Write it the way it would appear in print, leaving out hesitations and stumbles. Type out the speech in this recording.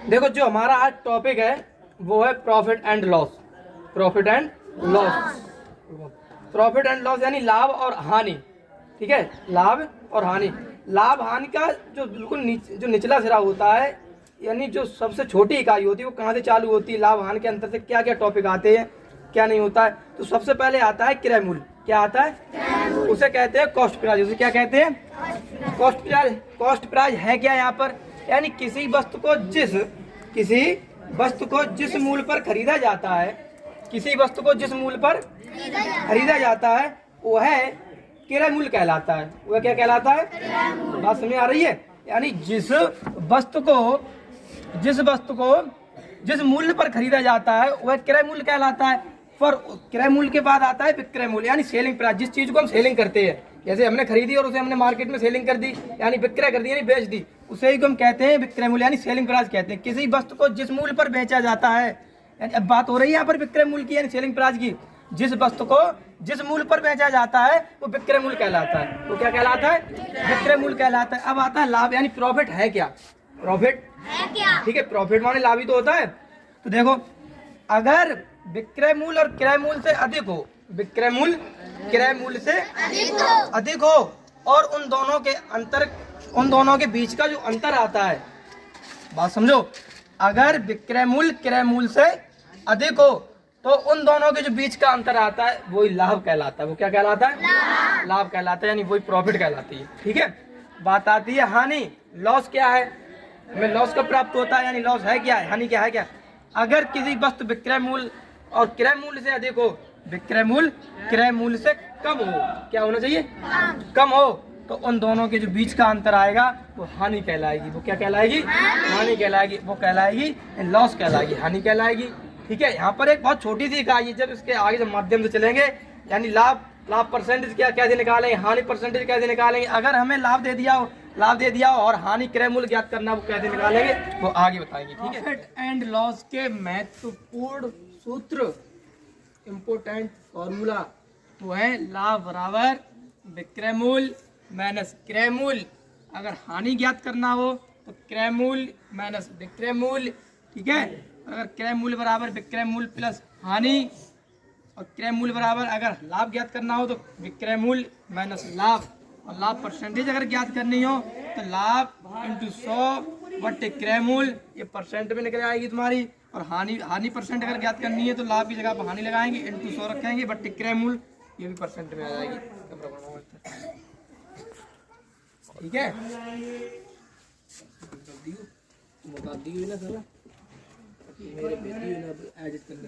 देखो जो हमारा आज टॉपिक है वो है profit and loss. Profit and loss, profit and loss यानी लाभ और हानि। ठीक है, लाभ और हानि। लाभ हानि का जो बिल्कुल जो निचला सिरा होता है, यानी जो सबसे छोटी इकाई होती है, वो कहाँ से चालू होती है, लाभ हानि के अंतर से क्या क्या टॉपिक आते हैं, क्या नहीं होता है। तो सबसे पहले आता है क्रय मूल्य। क्या आता है? उसे कहते हैं कॉस्ट प्राइस। उसे क्या कहते हैं? Cost price. कॉस्ट प्राइस है क्या यहाँ पर? यानी किसी वस्तु को जिस मूल्य पर खरीदा जाता है, किसी वस्तु को जिस मूल्य पर खरीदा जाता है वह क्रय मूल्य कहलाता है। वह क्या कहलाता है? बात समझ आ रही है? यानी जिस वस्तु को जिस मूल्य पर खरीदा जाता है वह क्रय मूल्य कहलाता है। पर क्रय मूल्य के बाद आता है विक्रय मूल्य, यानी सेलिंग प्राइस। जिस चीज को हम सेलिंग करते हैं, जैसे हमने खरीदी और उसे हमने मार्केट में सेलिंग कर दी, यानी विक्रय कर दी, यानी बेच दी, उसे ही हम कहते हैं विक्रय मूल्य, यानी सेलिंग प्राइस कहते हैं। किसी वस्तु को जिस मूल्य पर बेचा जाता है, यानी अब बात हो रही है यहाँ पर विक्रय मूल्य की, यानी सेलिंग प्राइस की। जिस वस्तु को जिस मूल्य पर बेचा जाता है वो विक्रय मूल्य कहलाता है। वो क्या कहलाता है? विक्रय मूल्य कहलाता है। अब आता है लाभ, यानी प्रॉफिट है क्या? प्रॉफिट है क्या? ठीक है, प्रॉफिट माने लाभ ही तो होता है। तो देखो, अगर विक्रय मूल्य और क्रय मूल्य से अधिक हो, विक्रय मूल्य क्रय मूल्य से अधिक हो और उन दोनों के बीच का जो अंतर आता है, बात समझो, अगर विक्रय मूल्य क्रय मूल्य से अधिक हो तो उन दोनों के जो बीच का अंतर आता है वही लाभ कहलाता है। वो क्या कहलाता है? लाभ कहलाता है, यानी वही प्रॉफिट कहलाती है। ठीक है, बात आती है हानि। लॉस क्या है? हमें लॉस कब प्राप्त होता है, यानी लॉस है क्या है, हानि क्या है? क्या अगर किसी वस्तु विक्रय मूल्य और क्रय मूल्य से अधिक हो, विक्रय मूल्य क्रय मूल्य से कम हो, क्या होना चाहिए? कम हो, तो उन दोनों के जो बीच का अंतर आएगा वो हानि कहलाएगी। वो क्या कहलाएगी? हानि कहलाएगी। वो कहलाएगी लॉस कहलाएगी, हानि कहलाएगी। ठीक है, यहाँ पर एक बहुत छोटी सी इकाई है, जब इसके आगे जब माध्यम से चलेंगे, यानी लाभ परसेंटेज क्या कैसे निकालेंगे, हानि परसेंटेज कैसे निकालेंगे। अगर हमें लाभ दे दिया हो और हानि क्रय मूल्य ज्ञात करना, वो कैसे निकालेंगे वो आगे बताएंगे। ठीक है, प्रॉफिट एंड लॉस के महत्वपूर्ण सूत्र, इम्पोर्टेंट फॉर्मूला, वो है लाभ बराबर विक्रय मूल्य माइनस क्रय मूल्य। अगर हानि ज्ञात करना हो तो क्रय मूल्य माइनस विक्रय मूल्य। ठीक है, अगर क्रय मूल्य बराबर विक्रय मूल्य प्लस हानि, और क्रय मूल्य बराबर अगर लाभ ज्ञात करना हो तो विक्रय मूल्य माइनस लाभ, और लाभ परसेंटेज अगर ज्ञात करनी हो तो लाभ इंटू 100 बट्टे क्रय मूल्य, ये परसेंट में निकल आएगी तुम्हारी। और हानि परसेंट अगर ज्ञात करनी है तो लाभ की जगह पर हानि लगाएंगे, इंटू 100 रखेंगे बट्टे क्रय मूल्य, ये भी परसेंट में आ जाएगी। ठीक है, बता दियो ना साला, मेरे बेटी ना एडिट करने